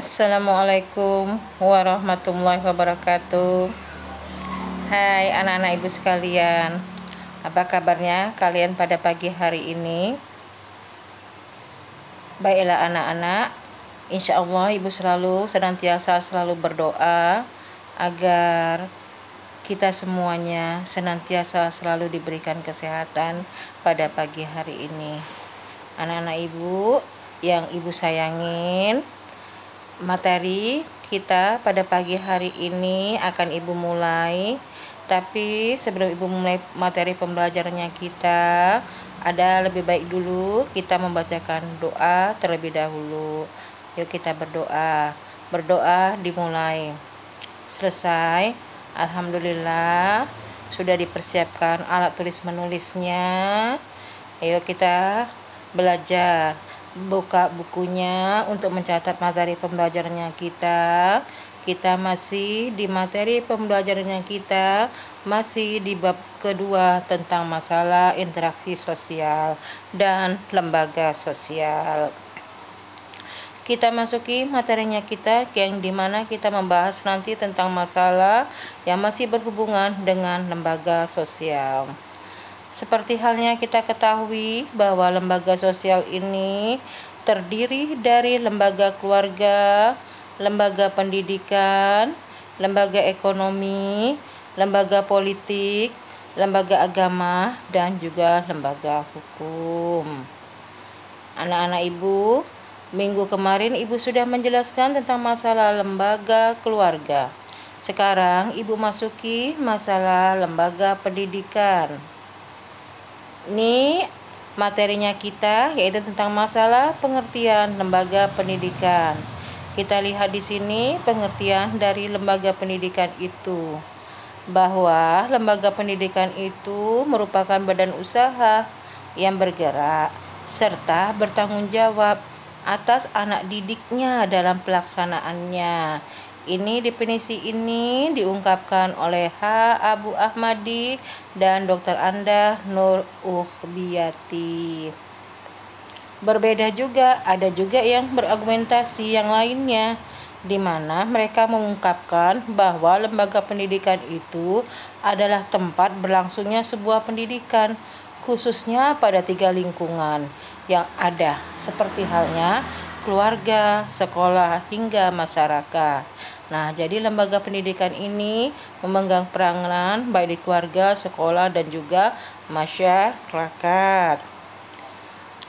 Assalamualaikum warahmatullahi wabarakatuh. Hai anak-anak ibu sekalian, apa kabarnya kalian pada pagi hari ini? Baiklah anak-anak, insya Allah ibu senantiasa berdoa agar kita semuanya senantiasa selalu diberikan kesehatan pada pagi hari ini. Anak-anak ibu yang ibu sayangin, materi kita pada pagi hari ini akan ibu mulai, tapi sebelum ibu mulai materi pembelajarannya kita, ada lebih baik dulu kita membacakan doa terlebih dahulu. Yuk kita berdoa dimulai. Selesai, alhamdulillah sudah dipersiapkan alat tulis menulisnya. Ayo kita belajar, buka bukunya untuk mencatat materi pembelajarannya kita. Kita masih di materi pembelajarannya kita, masih di bab kedua tentang masalah interaksi sosial dan lembaga sosial. Kita masuki materinya kita, yang dimana kita membahas nanti tentang masalah yang masih berhubungan dengan lembaga sosial. Seperti halnya kita ketahui bahwa lembaga sosial ini terdiri dari lembaga keluarga, lembaga pendidikan, lembaga ekonomi, lembaga politik, lembaga agama, dan juga lembaga hukum. Anak-anak ibu, minggu kemarin ibu sudah menjelaskan tentang masalah lembaga keluarga. Sekarang ibu masuki masalah lembaga pendidikan. Ini materinya kita, yaitu tentang masalah pengertian lembaga pendidikan. Kita lihat di sini pengertian dari lembaga pendidikan itu, bahwa lembaga pendidikan itu merupakan badan usaha yang bergerak serta bertanggung jawab atas anak didiknya dalam pelaksanaannya. Ini definisi ini diungkapkan oleh H. Abu Ahmadi dan Dr. Anda Nur Uhbiyati. Berbeda juga, ada juga yang berargumentasi yang lainnya, di mana mereka mengungkapkan bahwa lembaga pendidikan itu adalah tempat berlangsungnya sebuah pendidikan, khususnya pada 3 lingkungan yang ada, seperti halnya keluarga, sekolah, hingga masyarakat. Nah, jadi lembaga pendidikan ini memegang peranan baik di keluarga, sekolah, dan juga masyarakat.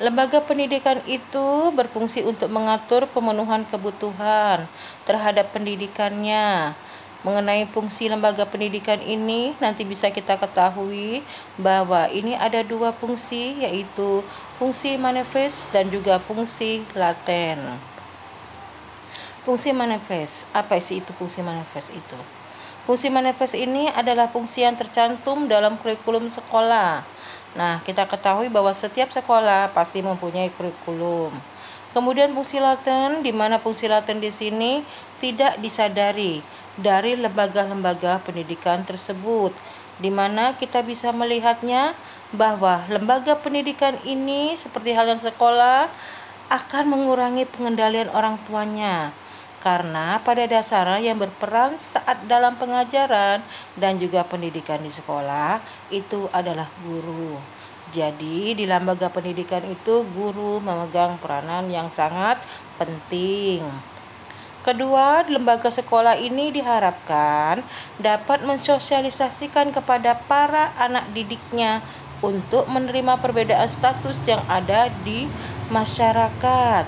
Lembaga pendidikan itu berfungsi untuk mengatur pemenuhan kebutuhan terhadap pendidikannya. Mengenai fungsi lembaga pendidikan ini, nanti bisa kita ketahui bahwa ini ada 2 fungsi, yaitu fungsi manifest dan juga fungsi laten. Fungsi manifest, apa sih itu fungsi manifest itu? Fungsi manifest ini adalah fungsi yang tercantum dalam kurikulum sekolah. Nah, kita ketahui bahwa setiap sekolah pasti mempunyai kurikulum. Kemudian fungsi laten, di mana fungsi laten di sini tidak disadari dari lembaga-lembaga pendidikan tersebut, di mana kita bisa melihatnya bahwa lembaga pendidikan ini seperti halnya sekolah akan mengurangi pengendalian orang tuanya, karena pada dasarnya yang berperan saat dalam pengajaran dan juga pendidikan di sekolah itu adalah guru. Jadi di lembaga pendidikan itu guru memegang peranan yang sangat penting. Kedua, lembaga sekolah ini diharapkan dapat mensosialisasikan kepada para anak didiknya untuk menerima perbedaan status yang ada di masyarakat.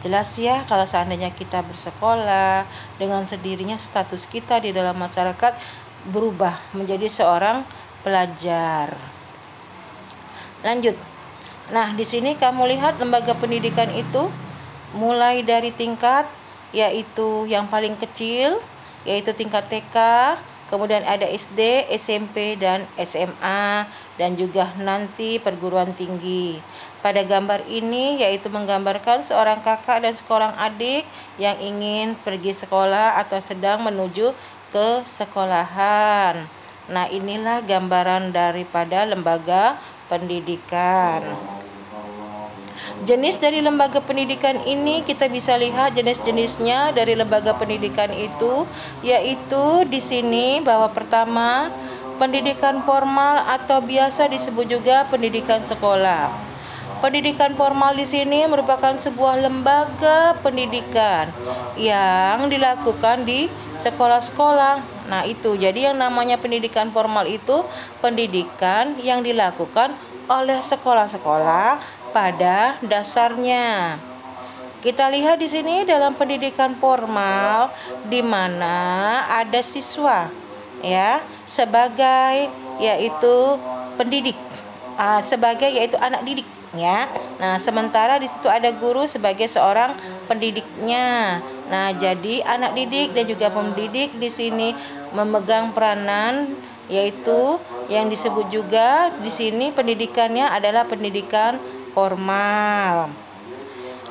Jelas ya, kalau seandainya kita bersekolah, dengan sendirinya status kita di dalam masyarakat berubah menjadi seorang pelajar. Lanjut. Nah, di sini kamu lihat lembaga pendidikan itu mulai dari tingkat, yaitu yang paling kecil, yaitu tingkat TK, kemudian ada SD, SMP, dan SMA, dan juga nanti perguruan tinggi. Pada gambar ini yaitu menggambarkan seorang kakak dan seorang adik yang ingin pergi sekolah atau sedang menuju ke sekolahan. Nah, inilah gambaran daripada lembaga pendidikan. Jenis dari lembaga pendidikan ini kita bisa lihat jenis-jenisnya dari lembaga pendidikan itu, yaitu di sini bahwa pertama pendidikan formal atau biasa disebut juga pendidikan sekolah. Pendidikan formal di sini merupakan sebuah lembaga pendidikan yang dilakukan di sekolah-sekolah. Nah, itu. Jadi yang namanya pendidikan formal itu pendidikan yang dilakukan oleh sekolah-sekolah pada dasarnya. Kita lihat di sini dalam pendidikan formal di mana ada siswa ya sebagai yaitu pendidik, sebagai yaitu anak didik ya. Nah, sementara di situ ada guru sebagai seorang pendidiknya. Nah, jadi anak didik dan juga pendidik di sini memegang peranan yaitu yang disebut juga di sini pendidikannya adalah pendidikan formal.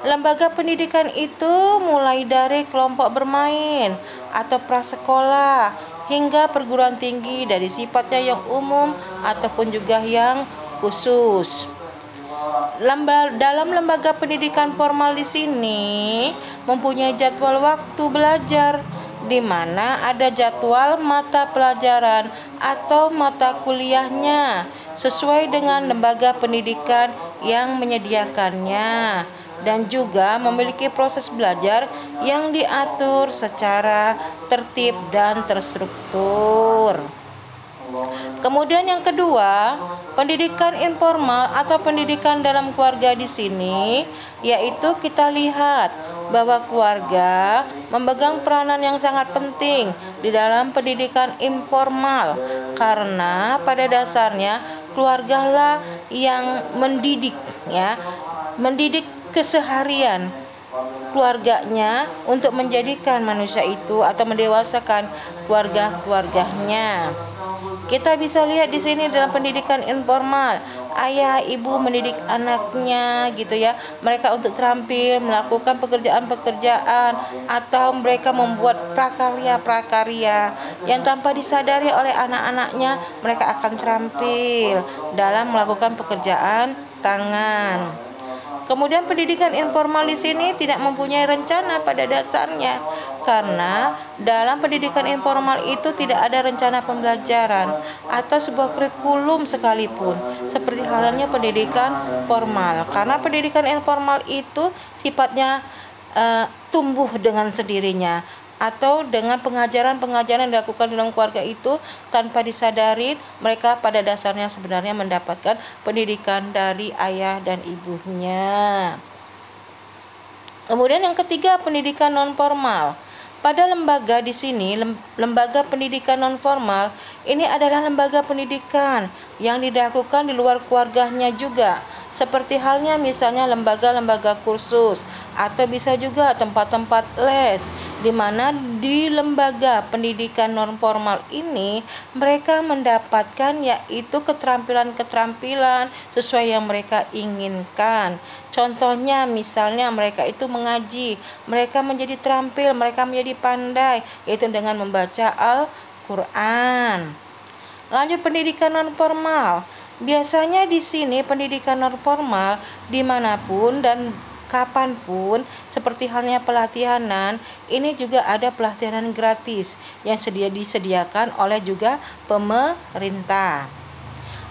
Lembaga pendidikan itu mulai dari kelompok bermain atau prasekolah hingga perguruan tinggi dari sifatnya yang umum ataupun juga yang khusus. Dalam lembaga pendidikan formal di sini mempunyai jadwal waktu belajar di mana ada jadwal mata pelajaran atau mata kuliahnya sesuai dengan lembaga pendidikan yang menyediakannya dan juga memiliki proses belajar yang diatur secara tertib dan terstruktur. Kemudian yang kedua, pendidikan informal atau pendidikan dalam keluarga di sini yaitu kita lihat bahwa keluarga memegang peranan yang sangat penting di dalam pendidikan informal karena pada dasarnya keluargalah yang mendidik ya, mendidik keseharian keluarganya untuk menjadikan manusia itu atau mendewasakan keluarga-keluarganya. Kita bisa lihat di sini dalam pendidikan informal, ayah ibu mendidik anaknya gitu ya. Mereka untuk terampil melakukan pekerjaan-pekerjaan atau mereka membuat prakarya-prakarya yang tanpa disadari oleh anak-anaknya mereka akan terampil dalam melakukan pekerjaan tangan. Kemudian pendidikan informal di sini tidak mempunyai rencana pada dasarnya karena dalam pendidikan informal itu tidak ada rencana pembelajaran atau sebuah kurikulum sekalipun seperti halnya pendidikan formal. Karena pendidikan informal itu sifatnya tumbuh dengan sendirinya atau dengan pengajaran-pengajaran yang dilakukan dalam keluarga itu tanpa disadari mereka pada dasarnya sebenarnya mendapatkan pendidikan dari ayah dan ibunya. Kemudian yang ketiga, pendidikan non formal. Pada lembaga di sini, lembaga pendidikan non formal ini adalah lembaga pendidikan yang dilakukan di luar keluarganya juga. Seperti halnya misalnya lembaga-lembaga kursus atau bisa juga tempat-tempat les di mana di lembaga pendidikan non formal ini mereka mendapatkan yaitu keterampilan-keterampilan sesuai yang mereka inginkan. Contohnya misalnya mereka itu mengaji, mereka menjadi terampil, mereka menjadi pandai yaitu dengan membaca Al-Qur'an. Lanjut pendidikan non formal. Biasanya di sini pendidikan non formal dimanapun dan kapanpun seperti halnya pelatihanan, ini juga ada pelatihanan gratis yang disediakan oleh juga pemerintah.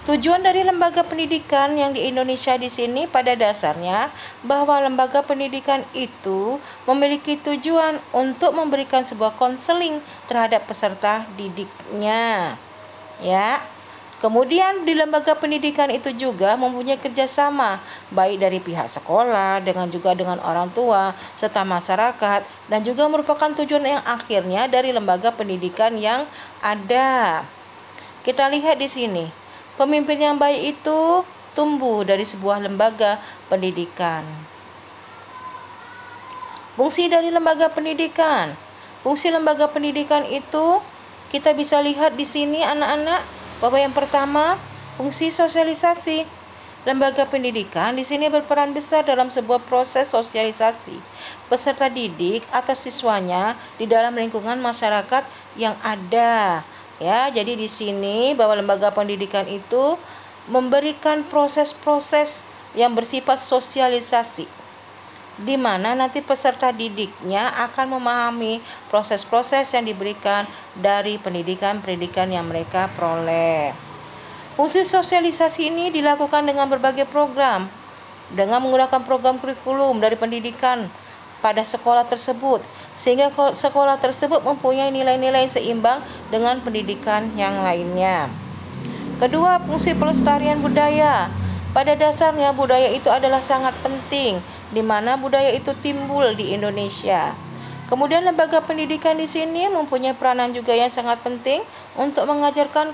Tujuan dari lembaga pendidikan yang di Indonesia di sini pada dasarnya bahwa lembaga pendidikan itu memiliki tujuan untuk memberikan sebuah konseling terhadap peserta didiknya. Ya. Kemudian di lembaga pendidikan itu juga mempunyai kerjasama baik dari pihak sekolah dengan juga dengan orang tua serta masyarakat dan juga merupakan tujuan yang akhirnya dari lembaga pendidikan yang ada. Kita lihat di sini, pemimpin yang baik itu tumbuh dari sebuah lembaga pendidikan. Fungsi dari lembaga pendidikan. Fungsi lembaga pendidikan itu kita bisa lihat di sini anak-anak bahwa yang pertama, fungsi sosialisasi. Lembaga pendidikan di sini berperan besar dalam sebuah proses sosialisasi peserta didik atau siswanya di dalam lingkungan masyarakat yang ada. Ya, jadi di sini bahwa lembaga pendidikan itu memberikan proses-proses yang bersifat sosialisasi, di mana nanti peserta didiknya akan memahami proses-proses yang diberikan dari pendidikan-pendidikan yang mereka peroleh. Fungsi sosialisasi ini dilakukan dengan berbagai program, dengan menggunakan program kurikulum dari pendidikan pada sekolah tersebut, sehingga sekolah tersebut mempunyai nilai-nilai seimbang dengan pendidikan yang lainnya. Kedua, fungsi pelestarian budaya. Pada dasarnya budaya itu adalah sangat penting, di mana budaya itu timbul di Indonesia. Kemudian lembaga pendidikan di sini mempunyai peranan juga yang sangat penting untuk mengajarkan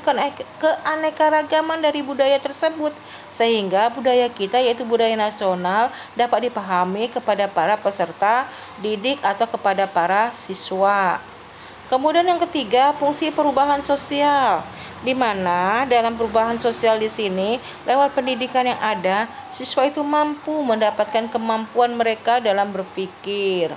keanekaragaman dari budaya tersebut, sehingga budaya kita yaitu budaya nasional dapat dipahami kepada para peserta didik atau kepada para siswa. Kemudian yang ketiga, fungsi perubahan sosial, di mana dalam perubahan sosial di sini lewat pendidikan yang ada, siswa itu mampu mendapatkan kemampuan mereka dalam berpikir.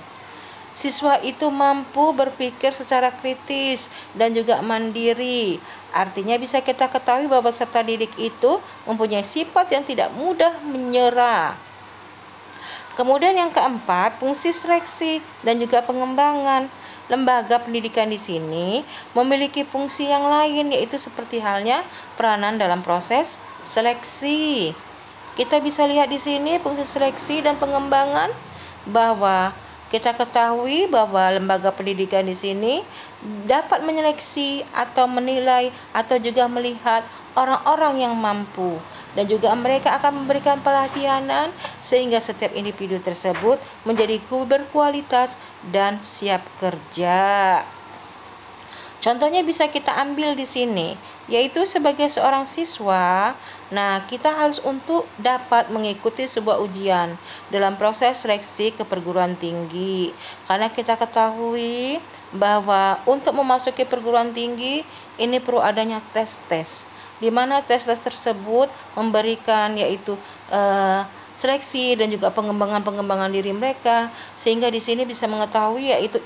Siswa itu mampu berpikir secara kritis dan juga mandiri. Artinya bisa kita ketahui bahwa peserta didik itu mempunyai sifat yang tidak mudah menyerah. Kemudian yang keempat, fungsi seleksi dan juga pengembangan. Lembaga pendidikan di sini memiliki fungsi yang lain, yaitu seperti halnya peranan dalam proses seleksi. Kita bisa lihat di sini fungsi seleksi dan pengembangan, bahwa kita ketahui bahwa lembaga pendidikan di sini dapat menyeleksi atau menilai atau juga melihat orang-orang yang mampu, dan juga mereka akan memberikan pelatihan sehingga setiap individu tersebut menjadi berkualitas dan siap kerja. Contohnya bisa kita ambil di sini, yaitu sebagai seorang siswa, nah kita harus untuk dapat mengikuti sebuah ujian dalam proses seleksi ke perguruan tinggi. Karena kita ketahui bahwa untuk memasuki perguruan tinggi ini perlu adanya tes-tes, di mana tes-tes tersebut memberikan yaitu seleksi dan juga pengembangan diri mereka, sehingga di sini bisa mengetahui yaitu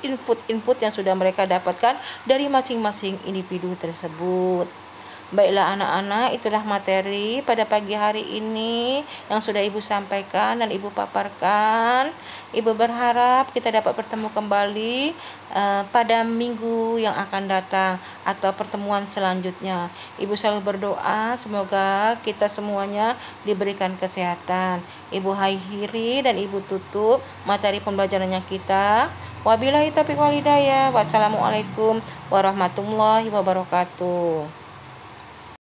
input yang sudah mereka dapatkan dari masing-masing individu tersebut. Baiklah anak-anak, itulah materi pada pagi hari ini yang sudah Ibu sampaikan dan Ibu paparkan. Ibu berharap kita dapat bertemu kembali pada minggu yang akan datang atau pertemuan selanjutnya. Ibu selalu berdoa semoga kita semuanya diberikan kesehatan. Ibu akhiri dan Ibu tutup materi pembelajarannya kita. Wabillahi taufiq wal hidayah. Wassalamualaikum warahmatullahi wabarakatuh.